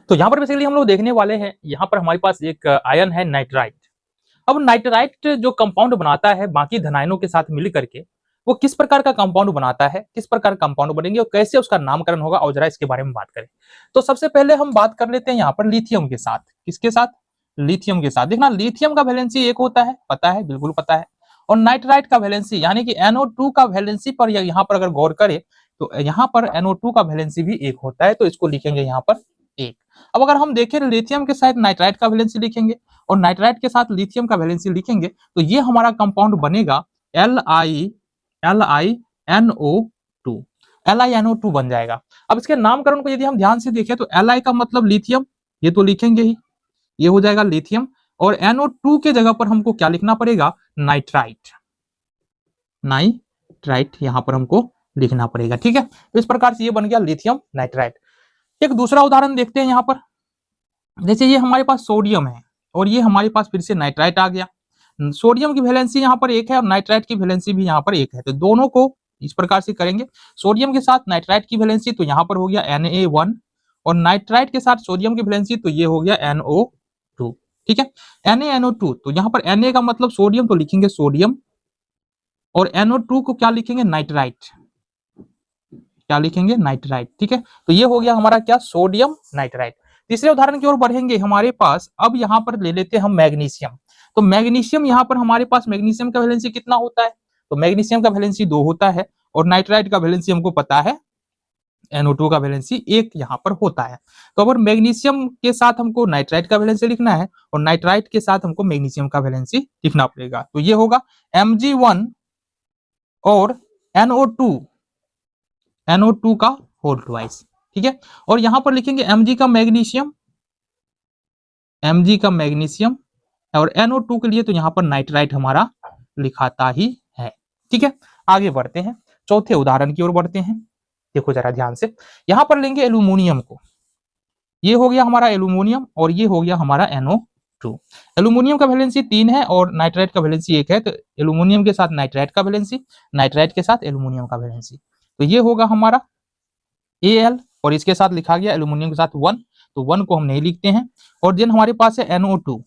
तो यहाँ पर बेसिकली हम लोग देखने वाले हैं, यहाँ पर हमारे पास एक आयन है नाइट्राइट। अब नाइट्राइट जो कंपाउंड बनाता है बाकी धनायनों के साथ मिल करके, वो किस प्रकार का कंपाउंड बनाता है, किस प्रकार का कंपाउंड बनेंगे और कैसे उसका नामकरण होगा, और जरा इसके बारे में बात करें। तो सबसे पहले हम बात कर लेते हैं यहाँ पर लिथियम के साथ। किसके साथ? लिथियम के साथ। देखना, लिथियम का वैलेंसी एक होता है, पता है, बिल्कुल पता है। और नाइट्राइट का वैलेंसी यानी कि NO2 का वैलेंसी पर यहाँ पर अगर गौर करें तो यहाँ पर NO2 का वैलेंसी भी एक होता है, तो इसको लिखेंगे यहाँ पर एक। अब अगर हम देखें लिथियम के साथ नाइट्राइट का वैलेंसी लिखेंगे और नाइट्राइट के साथ लिथियम का वैलेंसी लिखेंगे तो ये हमारा कंपाउंड बनेगा LiNO2। LiNO2 बन जाएगा। अब इसके नामकरण को यदि हम ध्यान से देखें तो Li का मतलब लिथियम, ये तो लिखेंगे ही, ये हो जाएगा लिथियम। और NO2 के जगह पर हमको क्या लिखना पड़ेगा? नाइट्राइट। नाइट्राइट यहां पर हमको लिखना पड़ेगा, ठीक है। तो इस प्रकार से ये बन गया लिथियम नाइट्राइट। एक दूसरा उदाहरण देखते हैं यहाँ पर। जैसे ये हमारे पास सोडियम है और ये हमारे पास फिर से नाइट्राइट आ गया। सोडियम की वैलेंसी यहाँ पर एक है और नाइट्राइट की वैलेंसी भी यहाँ पर एक है, तो दोनों को इस प्रकार से करेंगे। सोडियम के साथ नाइट्राइट की वैलेंसी तो यहाँ पर हो गया Na1 और नाइट्राइट के साथ सोडियम की वैलेंसी तो ये हो गया NO2, ठीक है। NaNO2, तो यहाँ पर Na का मतलब सोडियम, तो लिखेंगे सोडियम और NO2 को क्या लिखेंगे? नाइट्राइट। क्या लिखेंगे? नाइट्राइट, ठीक है। तो ये हो गया हमारा क्या? Sodium nitrite. तीसरे उदाहरण की ओर बढ़ेंगे हमारे पास। अब यहाँ पर ले लेते हैं हम मैग्नीशियम। तो मैग्नीशियम यहाँ पर हमारे पास मैग्नीशियम का वैलेंसी कितना होता है? तो मैग्नीशियम का वैलेंसी 2 होता है और नाइट्राइट का वैलेंसी हमको पता है NO2 का वैलेंसी 1 यहाँ पर होता है। तो अगर मैग्नीशियम के साथ हमको नाइट्राइट का वैलेंसी लिखना है और नाइट्राइट के साथ हमको मैग्नीशियम का वैलेंसी लिखना पड़ेगा, तो ये होगा Mg1 और NO2 का होल ट्वाइस, ठीक है। और यहां पर लिखेंगे Mg का मैग्नीशियम और NO2 के लिए तो यहाँ पर नाइट्राइट हमारा लिखाता ही है, ठीक है। आगे बढ़ते हैं, चौथे उदाहरण की ओर बढ़ते हैं। देखो जरा ध्यान से, यहां पर लेंगे एल्यूमिनियम को। ये हो गया हमारा एल्यूमिनियम और ये हो गया हमारा NO2। एल्यूमिनियम का वैलेंसी 3 है और नाइट्राइट का वैलेंसी 1 है, तो एल्यूमिनियम के साथ नाइट्राइट का वैलेंसी, नाइट्राइट के साथ एल्यूमिनियम का वैलेंसी, तो ये होगा हमारा Al और इसके साथ लिखा गया एल्यूमिनियम के साथ 1, तो 1 को हम नहीं लिखते हैं। और देन हमारे पास है NO2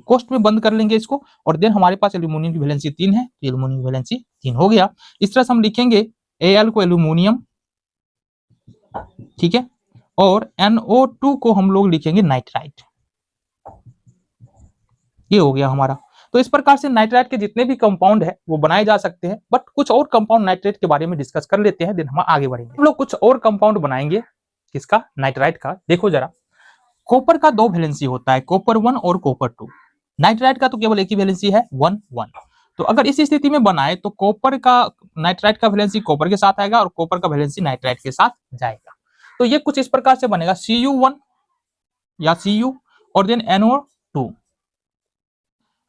कोष्ट में बंद कर लेंगे इसको। और देन हमारे पास एल्यूमिनियम की वैलेंसी 3 है, तो एल्यूमिनियम की वैलेंसी 3 हो गया। इस तरह से हम लिखेंगे Al को एल्यूमिनियम, ठीक है, और NO2 को हम लोग लिखेंगे नाइट्राइट। ये हो गया हमारा। तो इस प्रकार से नाइट्राइट के जितने भी कंपाउंड है वो बनाए जा सकते हैं, बट कुछ और कंपाउंड नाइट्रेट के बारे में डिस्कस कर लेते हैं, देन हम आगे बढ़ेंगे। हम लोग कुछ और कंपाउंड बनाएंगे, किसका? नाइट्राइट का। देखो जरा, कॉपर का 2 वैलेंसी होता है, कॉपर 1 और कॉपर 2। नाइट्राइट का तो केवल एक ही वैलेंसी है, 1 1। तो अगर इस स्थिति में बनाए तो कॉपर का नाइट्राइट का वैलेंसी कॉपर के साथ आएगा और कॉपर का वैलेंसी नाइट्राइट के साथ जाएगा। तो ये कुछ इस प्रकार से बनेगा, Cu1 या Cu और देन NO2।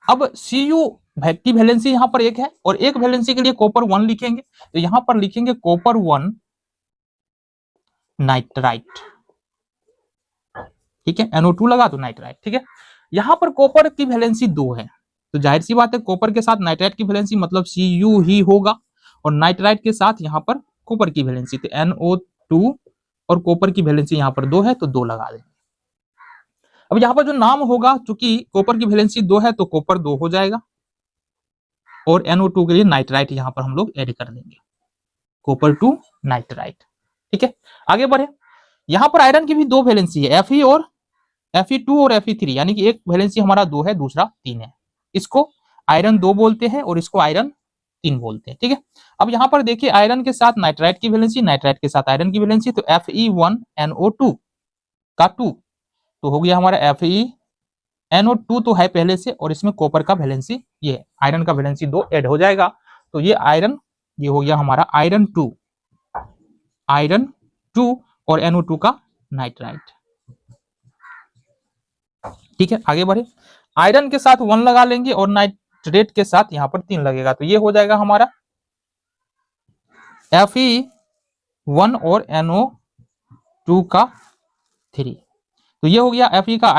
अब Cu की वैलेंसी यहाँ पर एक है और एक वैलेंसी के लिए कॉपर 1 लिखेंगे, तो यहाँ पर लिखेंगे कॉपर 1 नाइट्राइट, ठीक है। NO2 लगा तो नाइट्राइट, ठीक है। यहाँ पर कॉपर की वैलेंसी 2 है, तो जाहिर सी बात है कॉपर के साथ नाइट्राइट की वैलेंसी मतलब Cu ही होगा और नाइट्राइट के साथ यहाँ पर कॉपर की वैलेंसी, तो NO2 और कॉपर की वैलेंसी यहाँ पर 2 है, तो 2 लगा देंगे। अब यहाँ पर जो नाम होगा, चूंकि कॉपर की वैलेंसी 2 है तो कॉपर 2 हो जाएगा और NO2 के लिए नाइट्राइट यहाँ पर हम लोग ऐड कर देंगे, कॉपर 2 नाइट्राइट, ठीक है। आगे बढ़े, यहाँ पर आयरन की भी 2 वैलेंसी है, Fe और Fe2 और Fe3, यानी कि एक वैलेंसी हमारा 2 है, दूसरा 3 है। इसको आयरन 2 बोलते हैं और इसको आयरन 3 बोलते हैं, ठीक है। अब यहाँ पर देखिए, आयरन के साथ नाइट्राइट की वैलेंसी, नाइट्राइट के साथ आयरन की वैलेंसी, तो Fe1NO2 का 2 तो हो गया हमारा FeNO2 तो है पहले से, और इसमें कॉपर का वैलेंसी, ये आयरन का वैलेंसी 2 ऐड हो जाएगा, तो ये आयरन, ये हो गया हमारा आयरन 2 और NO2 का नाइट्राइट, ठीक है। आगे बढ़े, आयरन के साथ 1 लगा लेंगे और नाइट्रेट के साथ यहाँ पर 3 लगेगा, तो ये हो जाएगा हमारा Fe1 और NO2 का 3, तो ये हो गया Fe का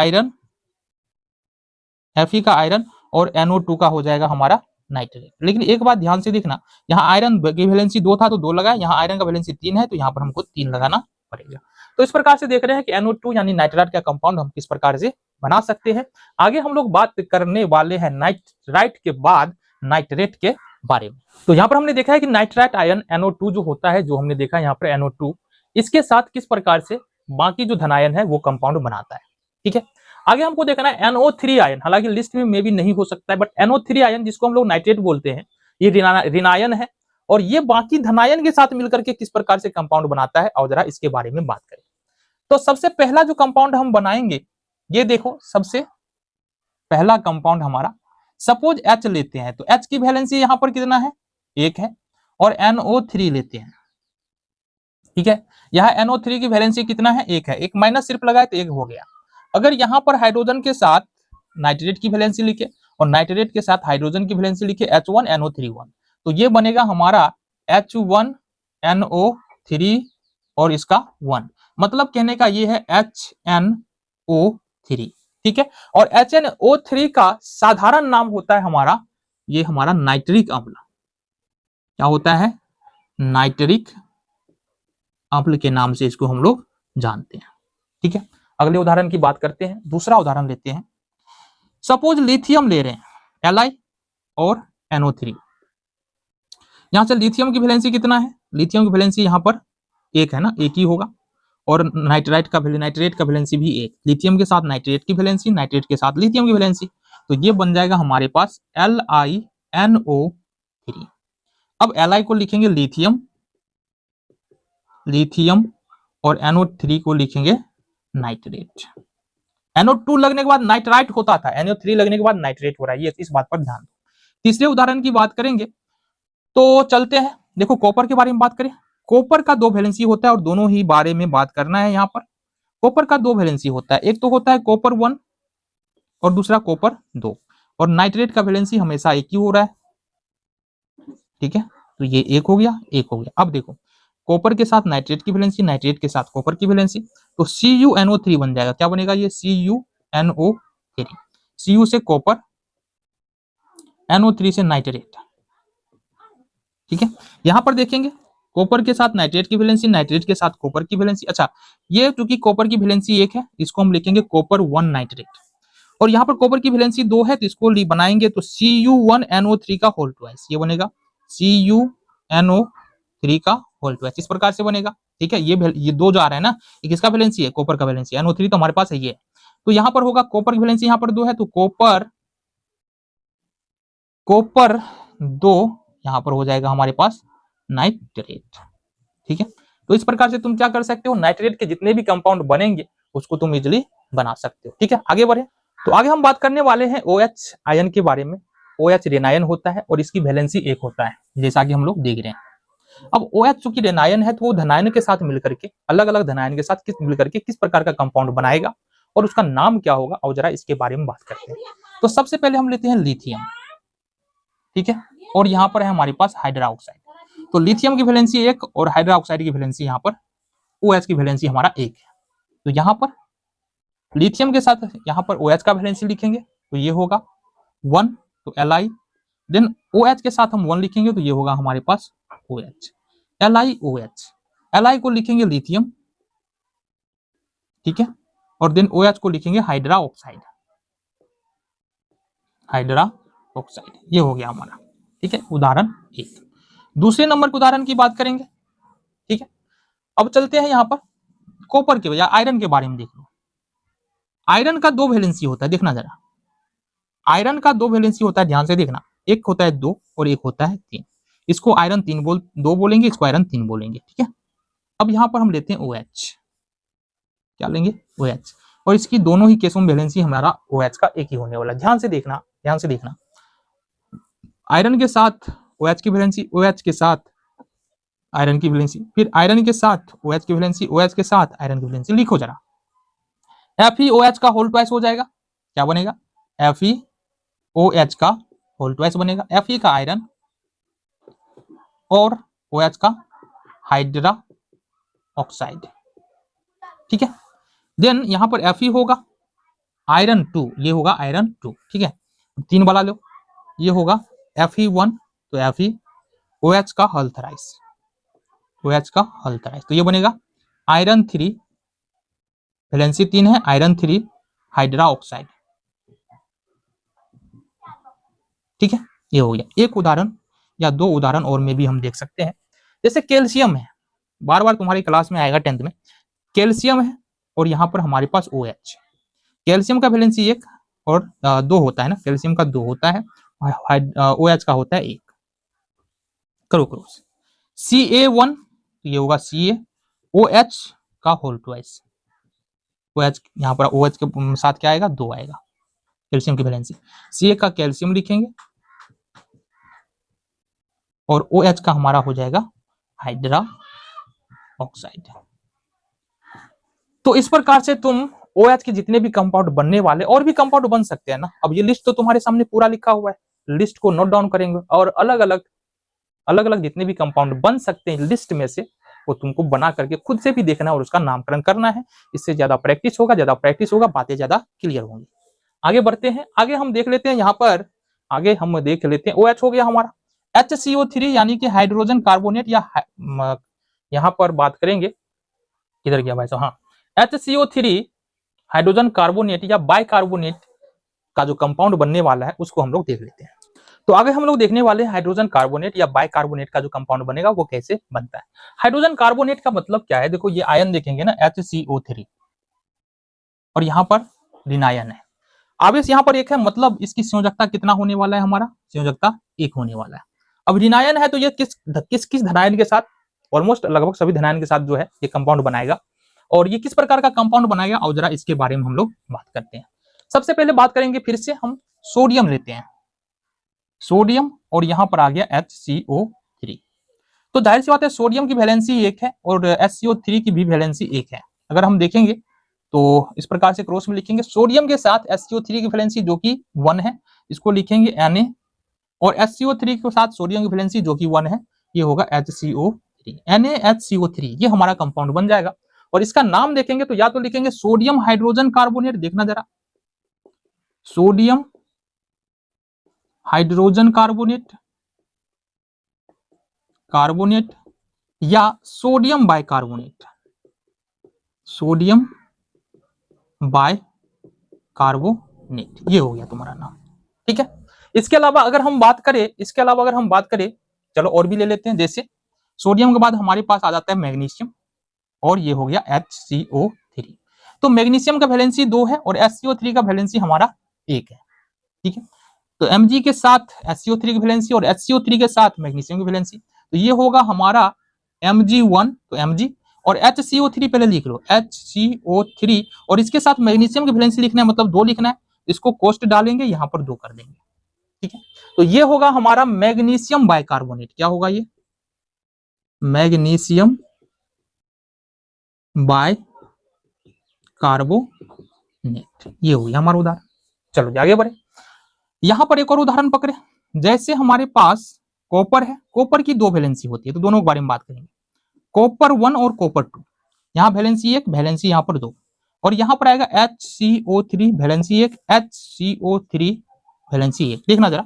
आयरन और NO2 का हो जाएगा हमारा नाइट्रेट। लेकिन एक बात ध्यान से देखना, यहाँ आयरन की वैलेंसी 2 था तो 2 लगा, यहाँ आयरन का वैलेंसी 3 है तो यहाँ पर हमको 3 लगाना पड़ेगा। तो इस प्रकार से देख रहे हैं कि NO2 यानी नाइट्राइट का कंपाउंड हम किस प्रकार से बना सकते हैं। आगे हम लोग बात करने वाले हैं नाइट्राइट के बाद नाइट्रेट के बारे में। तो यहाँ पर हमने देखा है कि नाइट्राइट आयन NO2 जो होता है, जो हमने देखा यहाँ पर NO2, इसके साथ किस प्रकार से बाकी जो धनायन है वो कंपाउंड बनाता है। ठीक है, आगे हमको देखना है NO3 आयन, हालांकि लिस्ट में भी नहीं हो सकता है, बट NO3 आयन जिसको हम लोग नाइट्रेट बोलते हैं, ये ऋणायन है और ये बाकी धनायन के साथ मिलकर के किस प्रकार से कंपाउंड बनाता है, और जरा इसके बारे में बात करें। तो सबसे पहला जो कंपाउंड हम बनाएंगे, ये देखो सबसे पहला कंपाउंड हमारा, सपोज H लेते हैं, तो H की वैलेंसी यहां पर कितना है, 1 है, और NO3 लेते हैं। ठीक है, यहाँ NO3 की वैलेंसी कितना है, 1 है, एक माइनस सिर्फ लगाए तो 1 हो गया। अगर यहाँ पर हाइड्रोजन के साथ नाइट्रेट की वैलेंसी लिखे और नाइट्रेट के साथ हाइड्रोजन की वैलेंसी लिखे H1NO3 तो ये बनेगा हमारा H1NO3 और इसका 1, मतलब कहने का ये है HNO3। ठीक है, और HNO3 का साधारण नाम होता है हमारा, ये हमारा नाइट्रिक अम्ल। क्या होता है, नाइट्रिक अम्ल के नाम से इसको हम लोग जानते हैं। ठीक है, अगले उदाहरण की बात करते हैं। दूसरा उदाहरण लेते हैं, सपोज लिथियम ले रहे हैं, Li और NO3। यहां से लिथियम की वैलेंसी कितना है, लिथियम की वैलेंसी यहां पर 1 है ना, 1 ही होगा, और नाइट्रेट का वैलेंसी भी 1, लिथियम के साथ नाइट्रेट की वैलेंसी, नाइट्रेट के साथ लिथियम की वैलेंसी, तो ये बन जाएगा हमारे पास LiNO3। अब Li को लिखेंगे लिथियम और NO3 को लिखेंगे नाइट्रेट। NO2 लगने के बाद नाइट्राइट होता था, NO3 लगने के बाद नाइट्रेट हो रहा है, ये इस बात पर ध्यान दो। तीसरे उदाहरण की बात करेंगे, तो चलते हैं, देखो कॉपर के बारे में बात करें। कॉपर का 2 वैलेंसी होता है और दोनों ही बारे में बात करना है। यहाँ पर कॉपर का 2 वैलेंसी होता है, एक तो होता है कॉपर 1 और दूसरा कॉपर 2, और नाइट्रेट का वैलेंसी हमेशा 1 ही हो रहा है। ठीक है, तो ये 1 हो गया, 1 हो गया। अब देखो कॉपर के साथ नाइट्रेट की वैलेंसी, नाइट्रेट के साथ कॉपर की वैलेंसी, तो CuNO3 बन जाएगा। क्या बनेगा ये, CuNO3, Cu से कॉपर, NO3 से नाइट्रेट। ठीक है, यहां पर देखेंगे कॉपर के साथ नाइट्रेट की वैलेंसी, नाइट्रेट के साथ कॉपर की वैलेंसी। अच्छा, ये चूंकि कॉपर की वैलेंसी 1 है, इसको हम लिखेंगे कॉपर 1 नाइट्रेट, और यहाँ पर कॉपर की वैलेंसी 2 है, तो इसको बनाएंगे तो Cu1NO3 का होल ट्वाइस, ये बनेगा Cu NO3 का होल ट्वाइस, इस प्रकार से बनेगा। ठीक है, ये 2 जो आ रहा है ना, ये किसका वैलेंसी है, कॉपर का वैलेंसी, NO3 तो हमारे पास है ये, तो यहाँ पर होगा कॉपर की वैलेंसी यहाँ पर 2 है, तो कॉपर 2 यहाँ पर हो जाएगा हमारे पास नाइट्रेट। ठीक है, तो इस प्रकार से तुम क्या कर सकते हो, नाइट्रेट के जितने भी कंपाउंड बनेंगे उसको तुम इजिली बना सकते हो। ठीक है, आगे बढ़े, तो आगे हम बात करने वाले हैं OH आयन के बारे में। OH ऋणायन होता है और इसकी वैलेंसी 1 होता है, जैसा कि हम लोग देख रहे हैं। अब OH चूंकि ऋणायन है, तो वो धनायन के साथ मिलकर के, अलग अलग धनायन के साथ मिलकर के किस प्रकार का कंपाउंड बनाएगा और उसका नाम क्या होगा, और जरा इसके बारे में बात करते हैं। तो सबसे पहले हम लेते हैं लिथियम। ठीक है, और यहाँ पर है हमारे पास हाइड्रोक्साइड, तो लिथियम की वैलेंसी 1 और हाइड्रोक्साइड की वैलेंसी यहाँ पर OH की वैलेंसी हमारा 1 है, तो यहाँ पर लिथियम के साथ यहाँ पर OH का वैलेंसी लिखेंगे तो ये होगा 1, तो Li, देन OH के साथ हम 1 लिखेंगे तो ये होगा हमारे पास OH, LiOH, Li को लिखेंगे लिथियम, ठीक है, और देन OH को लिखेंगे हाइड्रोक्साइड, ये हो गया हमारा। ठीक है, उदाहरण 1। दूसरे नंबर के उदाहरण की बात करेंगे। ठीक है, अब चलते हैं यहाँ पर कॉपर के या आयरन के बारे में देख लो। आयरन का 2 वैलेंसी होता है, देखना जरा, आयरन का 2 वैलेंसी होता है, ध्यान से देखना, एक होता है 2 और एक होता है 3। इसको आयरन 2 बोलेंगे, इसको आयरन 3 बोलेंगे। ठीक है, अब यहाँ पर हम लेते हैं OH, क्या लेंगे, OH, और इसकी दोनों ही केसों में वैलेंसी हमारा OH का 1 ही होने वाला। ध्यान से देखना, आयरन के साथ OH की वैलेंसी, OH के साथ आयरन की वैलेंसी, फिर आयरन के साथ OH की वैलेंसी, OH के साथ आयरन की वैलेंसी। लिखो जरा, FeOH का होल ट्वाइस हो जाएगा, क्या बनेगा, FeOH का होल ट्वाइस बनेगा, Fe का आयरन और OH का हाइड्रोक्साइड। ठीक है, देन यहां पर Fe होगा आयरन 2, ये होगा आयरन 2। ठीक है, 3 वाला लो, ये होगा Fe1, तो FeOH का होल थराइस, OH का होल थराइस, तो ये बनेगा आयरन 3 वैलेंसी 3 है, आयरन 3, हाइड्रा ऑक्साइड। ठीक है, ये हो गया एक उदाहरण या दो उदाहरण और में भी हम देख सकते हैं। जैसे कैल्शियम है, बार बार तुम्हारी क्लास में आएगा 10th में, कैल्शियम है और यहाँ पर हमारे पास OH। कैल्शियम का वैलेंसी 1 और 2 होता है ना, कैल्शियम का 2 होता है, OH का होता है 1। करो क्रॉस, Ca1 ये होगा CaOH का होल ट्वाइस। OH यहाँ पर OH के साथ क्या आएगा, 2 आएगा कैल्शियम की वैलेंसी। Ca का कैल्शियम लिखेंगे और OH का हमारा हो जाएगा हाइड्रा ऑक्साइड। तो इस प्रकार से तुम OH के जितने भी कंपाउंड बनने वाले, और भी कंपाउंड बन सकते हैं ना। अब ये लिस्ट तो तुम्हारे सामने पूरा लिखा हुआ है, लिस्ट को नोट डाउन करेंगे और अलग अलग जितने भी कंपाउंड बन सकते हैं लिस्ट में से वो तुमको बना करके खुद से भी देखना और उसका नामकरण करना है। इससे ज्यादा प्रैक्टिस होगा, बातें ज्यादा क्लियर होंगी। आगे बढ़ते हैं, आगे हम देख लेते हैं, यहाँ पर आगे हम देख लेते हैं OH हो गया हमारा। HCO3 यानी कि हाइड्रोजन कार्बोनेट, या यहाँ पर बात करेंगे, किधर गया भाई साहब, हाँ, HCO3 हाइड्रोजन कार्बोनेट या बाइकार्बोनेट का जो कंपाउंड बनने वाला है उसको हम लोग देख लेते हैं। तो आगे हम लोग देखने वाले हैं हाइड्रोजन कार्बोनेट या बाइकार्बोनेट का जो कंपाउंड बनेगा वो कैसे बनता है। हाइड्रोजन कार्बोनेट का मतलब क्या है, देखो ये आयन देखेंगे ना HCO3 और यहाँ पर ऋण आयन है, आवेश यहाँ पर 1 है, मतलब इसकी संयोजकता कितना होने वाला है, हमारा संयोजकता 1 होने वाला है। अब ऋण आयन है तो ये किस धनायन के साथ, ऑलमोस्ट लगभग सभी धनायन के साथ जो है ये कंपाउंड बनाएगा। और ये किस प्रकार का कंपाउंड बनाएगा, और जरा इसके बारे में हम लोग बात करते हैं। सबसे पहले बात करेंगे, फिर से हम सोडियम लेते हैं, सोडियम, और यहां पर आ गया HCO3। तो जाहिर सी बात है सोडियम की वैलेंसी 1 है और HCO3 की भी वैलेंसी 1 है। अगर हम देखेंगे तो इस प्रकार से क्रॉस में लिखेंगे, सोडियम के साथ HCO3 की वैलेंसी जो कि 1 है, इसको लिखेंगे Na, और HCO3 के साथ सोडियम की वैलेंसी जो कि 1 है, ये होगा HCO3, NaHCO3, ये हमारा कंपाउंड बन जाएगा। और इसका नाम देखेंगे तो या तो लिखेंगे सोडियम हाइड्रोजन कार्बोनेट, देखना जरा, सोडियम हाइड्रोजन कार्बोनेट या सोडियम बाइकार्बोनेट, सोडियम बाइकार्बोनेट, ये हो गया तुम्हारा नाम। ठीक है, इसके अलावा अगर हम बात करें, चलो और भी ले लेते हैं। जैसे सोडियम के बाद हमारे पास आ जाता है मैग्नीशियम, और ये हो गया HCO3। तो मैग्नीशियम का वैलेंसी 2 है और HCO3 का वैलेंसी हमारा 1 है। ठीक है, तो Mg के साथ HCO3 की वैलेंसी और HCO3 के साथ मैग्नीशियम की वैलेंसी, तो ये होगा हमारा Mg1, तो Mg, और HCO3 पहले लिख लो, HCO3, और इसके साथ मैग्नीशियम की वैलेंसी लिखना है, मतलब 2 लिखना है, इसको कोष्ट डालेंगे, यहाँ पर 2 कर देंगे। ठीक है, तो ये होगा हमारा मैग्नीशियम बाइकार्बोनेट। क्या होगा ये, मैग्नीशियम बाइकार्बोनेट, ये हो गया हमारा उदाहरण। चलो आगे बढ़े, यहां पर एक और उदाहरण पकड़े। जैसे हमारे पास कॉपर है, कॉपर की 2 वैलेंसी होती है, तो दोनों के बारे में बात करेंगे, कॉपर 1 और कॉपर 2। यहाँ वैलेंसी 1, वैलेंसी यहाँ पर 2, और यहाँ पर आएगा HCO3 वैलेंसी 1, HCO3 वैलेंसी 1। देखना जरा,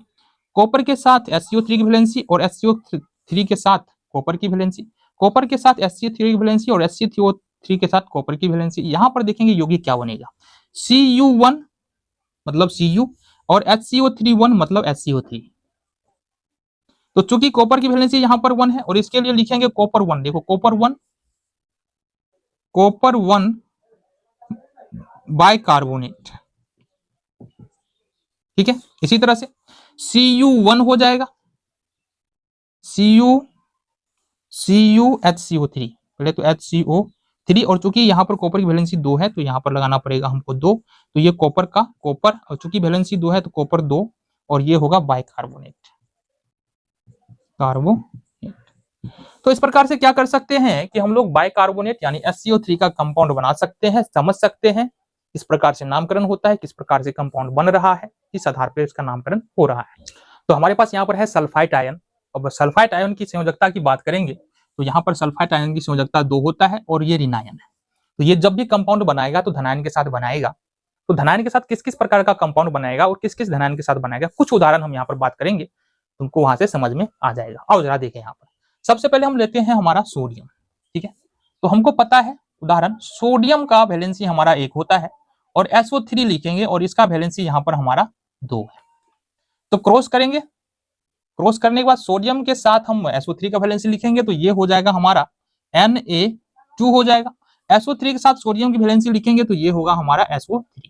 कॉपर के साथ HCO3 की वैलेंसी और HCO3 के साथ कॉपर की वैलेंसी, कॉपर के साथ HCO3 की वैलेंसी और HCO3 के साथ कॉपर की वैलेंसी। यहाँ पर देखेंगे यौगिक क्या बनेगा, Cu1 मतलब Cu, और HCO3 मतलब HCO3। तो चूंकि कॉपर की वैलेंसी यहाँ पर 1 है, और इसके लिए लिखेंगे कॉपर 1, देखो कॉपर 1 बाइकार्बोनेट। ठीक है, इसी तरह से Cu1 हो जाएगा, HCO3, पहले तो HCO3, और चूंकि यहाँ पर कॉपर की वैलेंसी 2 है तो यहाँ पर लगाना पड़ेगा हमको 2, तो ये कॉपर का कॉपर, और चूंकि वैलेंसी 2 है तो कॉपर 2, और ये होगा बाइकार्बोनेट, कार्बोनेट। तो इस प्रकार से क्या कर सकते हैं कि हम लोग बाइकार्बोनेट यानी HCO3 का कंपाउंड बना सकते हैं, समझ सकते हैं इस प्रकार से नामकरण होता है, किस प्रकार से कंपाउंड बन रहा है, किस आधार पर इसका नामकरण हो रहा है। तो हमारे पास यहाँ पर है सल्फाइट आयन। अब सल्फाइट आयन की संयोजकता की बात करेंगे तो यहाँ पर सल्फाइट आयन की संयोजकता 2 होता है और ये ऋण आयन है। तो ये जब भी कंपाउंड बनाएगा तो धनायन के साथ बनाएगा। तो धनायन के साथ किस किस प्रकार का कंपाउंड बनाएगा और किस किस धनायन के साथ बनाएगा, कुछ उदाहरण हम यहाँ पर बात करेंगे, तुमको वहां से समझ में आ जाएगा। आओ जरा देखें, यहाँ पर सबसे पहले हम लेते हैं हमारा सोडियम। ठीक है, तो हमको पता है उदाहरण, सोडियम का वैलेंसी हमारा 1 होता है और SO3 लिखेंगे और इसका वैलेंसी यहाँ पर हमारा 2 है। तो क्रॉस करेंगे, क्रॉस करने के बाद सोडियम के साथ हम SO3 का वैलेंसी लिखेंगे तो ये हो जाएगा हमारा Na2 हो जाएगा। SO3 के साथ सोडियम की वैलेंसी लिखेंगे तो ये होगा हमारा SO3।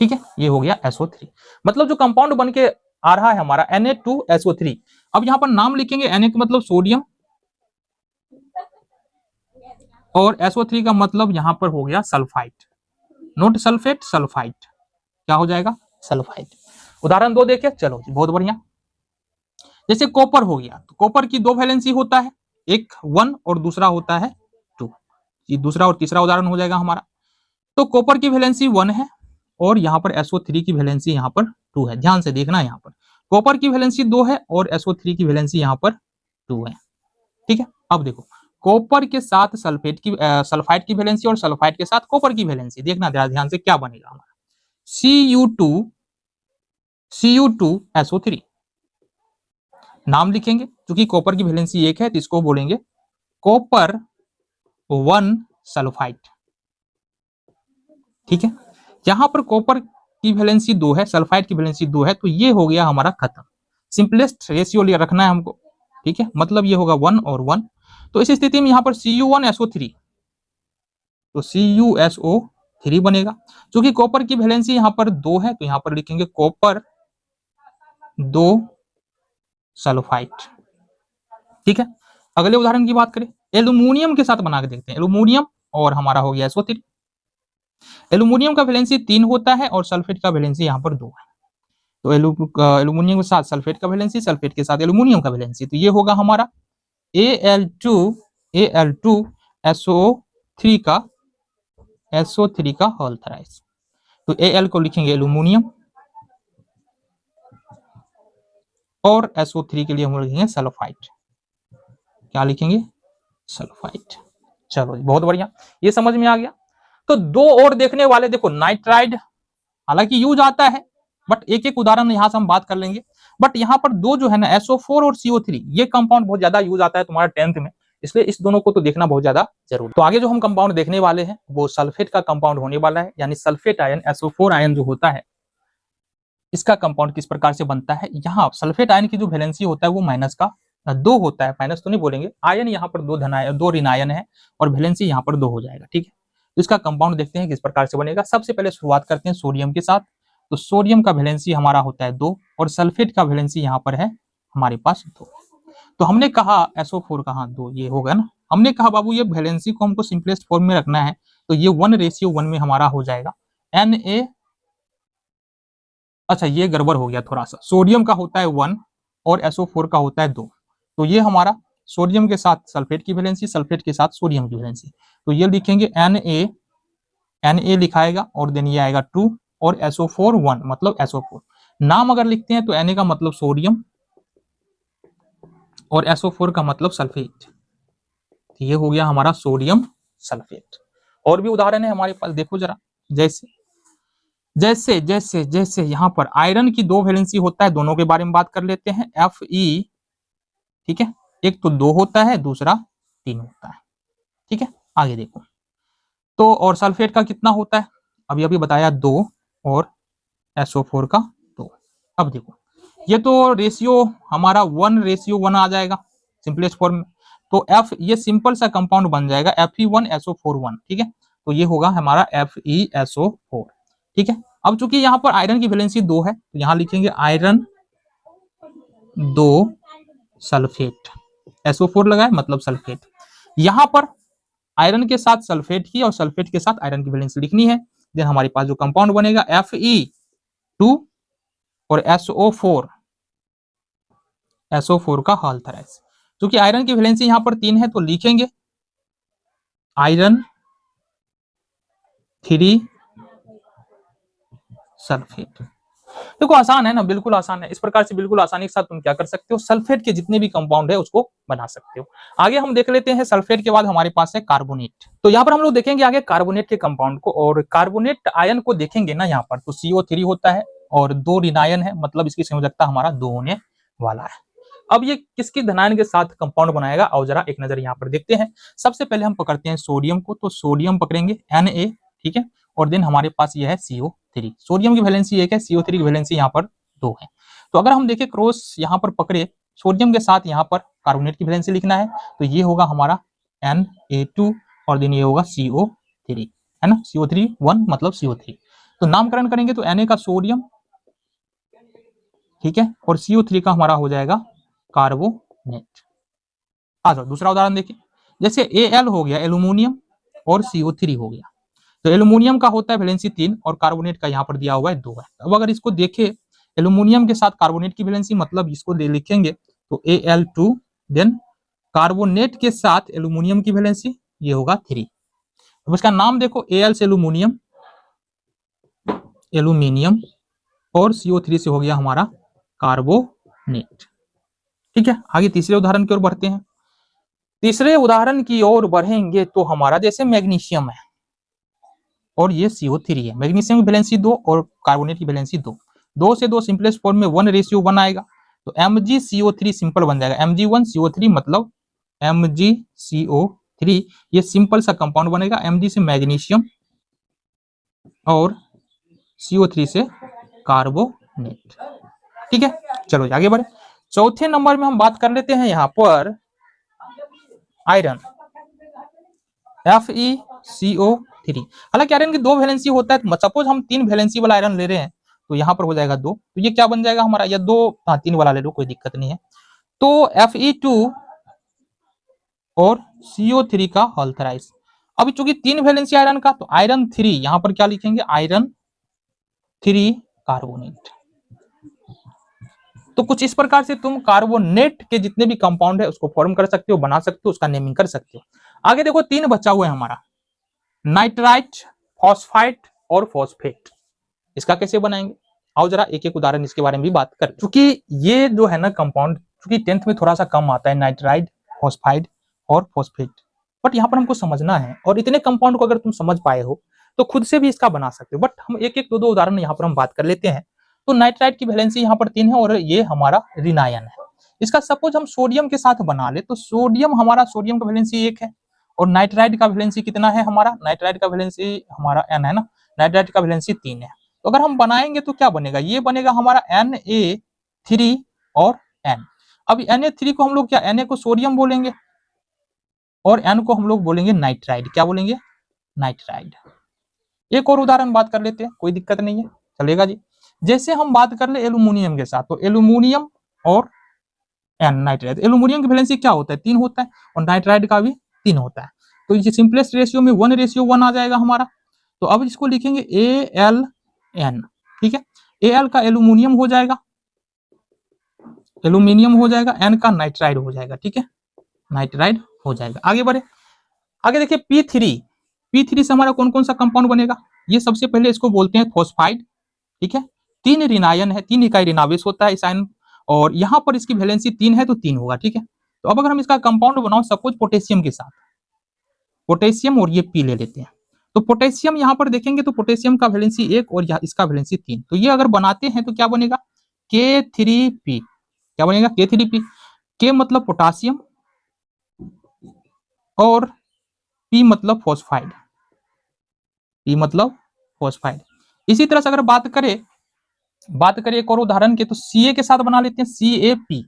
ठीक है, ये हो गया SO3। मतलब जो कंपाउंड बन के आ रहा है हमारा Na2SO3। अब यहाँ पर नाम लिखेंगे, Na का मतलब सोडियम और SO3 का मतलब यहाँ पर हो गया सल्फाइड, नोट सल्फेट, सल्फाइड, क्या हो जाएगा सल्फाइड। उदाहरण 2 देखे, चलो जी बहुत बढ़िया। जैसे कॉपर हो गया, तो कॉपर की 2 वैलेंसी होता है, एक 1 और दूसरा होता है 2। ये दूसरा और तीसरा उदाहरण हो जाएगा हमारा। तो कॉपर की वैलेंसी 1 है और यहाँ पर SO3 की वैलेंसी यहाँ पर 2 है। ध्यान से देखना, यहाँ पर कॉपर की वैलेंसी 2 है और SO3 की वैलेंसी यहाँ पर 2 है। ठीक है, अब देखो कॉपर के साथ सल्फेट की सल्फाइड की वैलेंसी और सल्फाइड के साथ कॉपर की वैलेंसी देखना ध्यान से, क्या बनेगा हमारा Cu2SO3। नाम लिखेंगे, क्योंकि कॉपर की वैलेंसी 1 है तो इसको बोलेंगे कॉपर 1 सल्फाइड। ठीक है, यहां पर कॉपर की वैलेंसी 2 है, सल्फाइड की वैलेंसी 2 है, तो ये हो गया हमारा खत्म। सिंपलेस्ट रेशियो रखना है हमको। ठीक है, मतलब ये होगा 1 और 1। तो इस स्थिति में यहाँ पर Cu1SO3, तो CuSO3 बनेगा। क्योंकि कॉपर की वैलेंसी यहाँ पर 2 है तो यहाँ पर लिखेंगे कॉपर 2 सल्फाइड। ठीक है, अगले उदाहरण की बात करें, एल्यूमिनियम के साथ बना के देखते हैं। एल्यूमिनियम और हमारा हो गया SO3। एल्यूमिनियम का वैलेंसी 3 होता है और सल्फेट का वैलेंसी यहाँ पर 2 है। तो एल्यूमिनियम के साथ सल्फेट का वैलेंसी, सल्फेट के साथ एल्यूमिनियम का वैलेंसी, तो ये होगा हमारा Al2SO3 का होल थराइस। तो Al को लिखेंगे एल्यूमिनियम और SO3 के लिए हम लिखेंगे सल्फाइड। क्या लिखेंगे सल्फाइड। चलो बहुत बढ़िया, ये समझ में आ गया। तो 2 और देखने वाले, देखो नाइट्राइड हालांकि यूज आता है बट एक एक उदाहरण यहां से हम बात कर लेंगे। बट यहाँ पर 2 जो है ना SO4 और CO3, ये कंपाउंड बहुत ज्यादा यूज आता है तुम्हारा 10th में, इसलिए इस दोनों को तो देखना बहुत ज्यादा जरूरी। तो आगे जो हम कंपाउंड देखने वाले हैं वो सल्फेट का कंपाउंड होने वाला है, यानी सल्फेट आयन SO4 आयन जो होता है इसका कंपाउंड किस प्रकार से बनता है। यहाँ सल्फेट आयन की जो वैलेंसी होता है वो माइनस का 2 होता है, माइनस तो नहीं बोलेंगे, आयन यहाँ पर 2 ऋण आयन है और वैलेंसी यहाँ पर 2 हो जाएगा। ठीक है, तो इसका कंपाउंड देखते हैं किस प्रकार से बनेगा। सबसे पहले शुरुआत करते हैं सोडियम के साथ। तो सोडियम का वैलेंसी हमारा होता है 2 और सल्फेट का वैलेंसी यहाँ पर है हमारे पास 2। तो हमने कहा SO4 कहाँ 2, ये होगा ना। हमने कहा बाबू ये वैलेंसी को हमको सिंपलेस्ट फॉर्म में रखना है, तो ये 1:1 में हमारा हो जाएगा Na। अच्छा ये गड़बड़ हो गया थोड़ा सा, सोडियम का होता है 1 और SO4 का होता है 2। तो ये हमारा सोडियम के साथ सल्फेट की वैलेंसी, सल्फेट के साथ सोडियम की वैलेंसी, तो ये लिखेंगे Na लिखाएगा और देन ये आएगा 2 और SO4 1 मतलब SO4। नाम अगर लिखते हैं तो Na का मतलब सोडियम और SO4 का मतलब सल्फेट। तो ये हो गया हमारा सोडियम सल्फेट। और भी उदाहरण है हमारे पास, देखो जरा, जैसे यहाँ पर आयरन की 2 वैलेंसी होता है, दोनों के बारे में बात कर लेते हैं। Fe, ठीक है, एक तो 2 होता है, दूसरा 3 होता है। ठीक है, आगे देखो तो, और सल्फेट का कितना होता है, अभी बताया 2 और SO4 का 2। अब देखो ये तो रेशियो हमारा 1:1 आ जाएगा सिंपलेस्ट फॉर्म में। तो F, ये सिंपल सा कंपाउंड बन जाएगा Fe1SO4 1। ठीक है, तो ये होगा हमारा FeSO4। ठीक है, अब चूंकि यहाँ पर आयरन की वैलेंसी 2 है तो यहाँ लिखेंगे आयरन 2 सल्फेट, SO4 लगाए मतलब सल्फेट। यहाँ पर आयरन के साथ सल्फेट की और सल्फेट के साथ आयरन की वैलेंसी लिखनी है। देन हमारे पास जो कंपाउंड बनेगा Fe2 और SO4 का होल थराइस। क्योंकि आयरन की वैलेंसी यहाँ पर 3 है तो लिखेंगे आयरन 3 सल्फेट। देखो आसान है ना, बिल्कुल आसान है। इस प्रकार से बिल्कुल आसानी के साथ तुम क्या कर सकते हो, सल्फेट के जितने भी कंपाउंड है उसको बना सकते हो। आगे हम देख लेते हैं सल्फेट के बाद हमारे पास है कार्बोनेट। तो यहाँ पर हम लोग देखेंगे आगे कार्बोनेट के कंपाउंड को, और कार्बोनेट आयन को देखेंगे ना, यहाँ पर तो CO3 होता है और 2 ऋण आयन है, मतलब इसकी संयोजकता हमारा 2 होने वाला है। अब ये किसकी धनायन के साथ कंपाउंड बनाएगा, और जरा एक नजर यहाँ पर देखते हैं। सबसे पहले हम पकड़ते हैं सोडियम को, तो सोडियम पकड़ेंगे Na, ठीक है, और देन हमारे पास यह है CO3। सोडियम की वैलेंसी 1 है, CO3 की वैलेंसी यहाँ पर 2 है। तो अगर हम देखें क्रॉस यहाँ पर पकड़े सोडियम के साथ यहाँ पर कार्बोनेट की वैलेंसी लिखना है, तो ये होगा हमारा Na2 और देन ये होगा CO3, है ना, CO3 1 मतलब CO3। तो नामकरण करेंगे तो Na का सोडियम, ठीक है, और CO3 का हमारा हो जाएगा कार्बोनेट। आ जाओ दूसरा उदाहरण देखिए, जैसे Al हो गया एल्यूमिनियम और CO3 हो गया। तो एल्यूमिनियम का होता है वैलेंसी 3 और कार्बोनेट का यहाँ पर दिया हुआ है 2 है। अब अगर इसको देखें एल्यूमिनियम के साथ कार्बोनेट की वैलेंसी, मतलब इसको लिखेंगे तो Al2, देन कार्बोनेट के साथ एल्यूमिनियम की वैलेंसी ये होगा 3। अब इसका नाम देखो, Al से एल्यूमिनियम, एल्यूमिनियम और CO3 से हो गया हमारा कार्बोनेट। ठीक है, आगे तीसरे उदाहरण की ओर बढ़ते हैं। तीसरे उदाहरण की ओर बढ़ेंगे तो हमारा जैसे मैग्नीशियम है और ये CO3 है, मैग्नीशियम की वैलेंसी 2 और कार्बोनेट की वैलेंसी 2, 2 से 2 सिंपलेस्ट फॉर्म में 1:1 आएगा, तो MgCO3 सिंपल बन जाएगा, Mg1CO3 मतलब MgCO3, ये सिंपल सा कंपाउंड बनेगा। Mg से मैग्नीशियम और CO3 से कार्बोनेट। ठीक है, चलो आगे बढ़े। चौथे नंबर में हम बात कर लेते हैं यहाँ पर आयरन, FeCO3। हालांकि आयरन की 2 वैलेंसी होता है, सपोज हम 3 वैलेंसी वाला आयरन ले रहे हैं तो यहाँ पर हो जाएगा 2, तो ये क्या बन जाएगा हमारा, या 2, हाँ 3 वाला ले लो, कोई दिक्कत नहीं है। तो Fe2 और CO3 का होल थ्राइस। अभी चूंकि 3 वैलेंसी आयरन का, तो आयरन 3 यहाँ पर क्या लिखेंगे, आयरन 3 कार्बोनेट। तो कुछ इस प्रकार से तुम कार्बोनेट के जितने भी कंपाउंड है उसको फॉर्म कर सकते हो, बना सकते हो, उसका नेमिंग कर सकते हो। आगे देखो 3 बचा हुआ है हमारा, नाइट्राइट, फॉस्फाइट और फॉस्फेट। इसका कैसे बनाएंगे, आओ जरा एक एक उदाहरण इसके बारे में भी बात कर। क्योंकि ये जो है ना कंपाउंड, क्योंकि 10th में थोड़ा सा कम आता है नाइट्राइट, फॉस्फाइट और फॉस्फेट, बट यहाँ पर हमको समझना है, और इतने कंपाउंड को अगर तुम समझ पाए हो तो खुद से भी इसका बना सकते हो, बट हम एक एक 2-2 उदाहरण यहाँ पर हम बात कर लेते हैं। तो नाइट्राइट की वैलेंसी यहाँ पर 3 है और ये हमारा रिनायन है। इसका सपोज हम सोडियम के साथ बना ले, तो सोडियम हमारा, सोडियम का वैलेंसी 1 है और नाइट्राइट का वैलेंसी कितना है हमारा, नाइट्राइट का वैलेंसी हमारा n है ना, नाइट्राइट का वैलेंसी 3 है। तो अगर हम बनाएंगे तो क्या बनेगा, ये बनेगा हमारा Na3 और N। अब Na3 को हम लोग क्या, Na को सोडियम बोलेंगे और N को हम लोग बोलेंगे नाइट्राइड। क्या बोलेंगे, नाइट्राइड। एक और उदाहरण बात कर लेते हैं, कोई दिक्कत नहीं है, चलेगा जी। जैसे हम बात कर ले एल्यूमिनियम के साथ, तो एल्यूमिनियम और N नाइट्राइड। एल्यूमिनियम की वैलेंसी क्या होता है, 3 होता है और नाइट्राइड का भी 3 होता है, तो ये सिंपलेस्ट रेशियो में 1:1 आ जाएगा हमारा। तो अब इसको लिखेंगे AlN, ठीक है, Al का एल्यूमिनियम हो जाएगा, एल्यूमिनियम हो जाएगा, N का नाइट्राइड हो जाएगा, ठीक है, नाइट्राइड हो जाएगा। आगे बढ़े, आगे देखिए P3 से हमारा कौन कौन सा कंपाउंड बनेगा, ये सबसे पहले इसको बोलते हैं फॉस्फाइड, ठीक है, 3 ऋणायन है, 3 इकाई ऋणावेश होता है इस आयन, और यहाँ पर इसकी वैलेंसी 3 है तो 3 होगा, ठीक है। तो अब अगर हम इसका कंपाउंड बनाओ सपोज पोटेशियम के साथ, पोटेशियम और ये P ले लेते हैं, तो पोटेशियम यहाँ पर देखेंगे तो पोटेशियम का वैलेंसी 1 और इसका वैलेंसी 3, तो ये अगर बनाते हैं तो क्या बनेगा, K3P। क्या बनेगा, K3P। K मतलब पोटासियम और P मतलब फॉस्फाइड, P मतलब फॉस्फाइड। इसी तरह से अगर बात करें एक और उदाहरण के, तो Ca के साथ बना लेते हैं, CaP।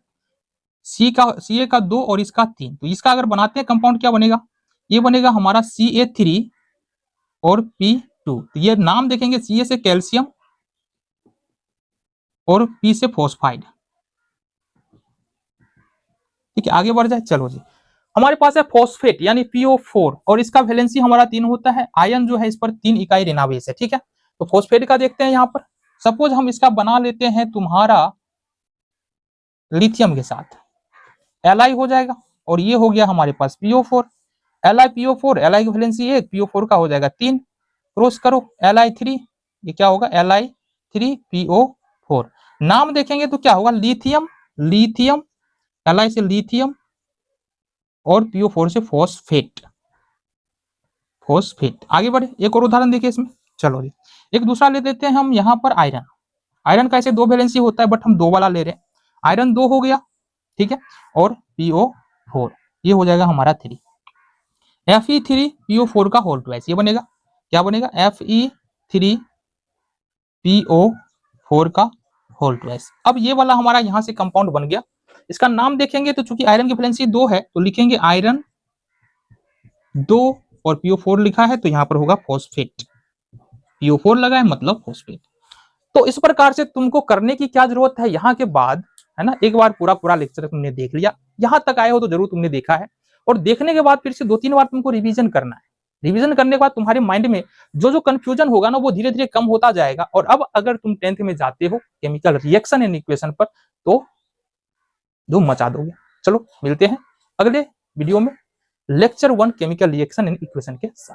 Ca का 2 और इसका 3, तो इसका अगर बनाते हैं कंपाउंड क्या बनेगा, ये बनेगा हमारा Ca3 और P2। तो ये नाम देखेंगे, Ca से कैल्शियम और P से फॉस्फाइड। ठीक है, आगे बढ़ जाए, चलो जी। हमारे पास है फॉस्फेट यानी PO4 और इसका वैलेंसी हमारा 3 होता है, आयन जो है इस पर 3 इकाई ऋणावेश है, ठीक है। तो फॉस्फेट का देखते हैं यहाँ पर, सपोज हम इसका बना लेते हैं तुम्हारा लिथियम के साथ, Li हो जाएगा और ये हो गया हमारे पास PO4, LiPO4, Li की वैलेंसी 1, PO4 का हो जाएगा 3, क्रॉस करो Li3, ये क्या होगा Li3PO4। नाम देखेंगे तो क्या होगा, लिथियम, लिथियम, Li से लिथियम और PO4 से फॉस्फेट, फॉस्फेट। आगे बढ़े, एक और उदाहरण देखिए इसमें, चलो जी। एक दूसरा ले लेते हैं हम यहाँ पर आयरन। आयरन का ऐसे 2 वैलेंसी होता है बट हम 2 वाला ले रहे हैं, आयरन 2 हो गया ठीक है, और PO4 ये हो जाएगा हमारा 3। Fe3PO4 का होल ट्वाइस ये बनेगा, क्या बनेगा, Fe3PO4 का होल ट्वाइस। अब ये वाला हमारा यहाँ से कंपाउंड बन गया। इसका नाम देखेंगे तो चूंकि आयरन की वैलेंसी 2 है तो लिखेंगे आयरन 2 और PO4 लिखा है तो यहाँ पर होगा फॉस्फेट। PO4 लगा है मतलब फॉस्फेट। तो इस प्रकार से तुमको करने की क्या जरूरत है यहाँ के बाद, है ना, एक बार पूरा लेक्चर तुमने देख लिया, यहाँ तक आए हो तो जरूर तुमने देखा है, और देखने के बाद फिर से 2-3 बार तुमको रिवीजन करना है। रिवीजन करने के बाद तुम्हारे माइंड में जो कंफ्यूजन होगा ना वो धीरे धीरे कम होता जाएगा। और अब अगर तुम 10th में जाते हो केमिकल रिएक्शन एंड इक्वेशन पर तो धूम मचा दोगे। चलो मिलते हैं अगले वीडियो में lecture 1 chemical reaction and equation के साथ।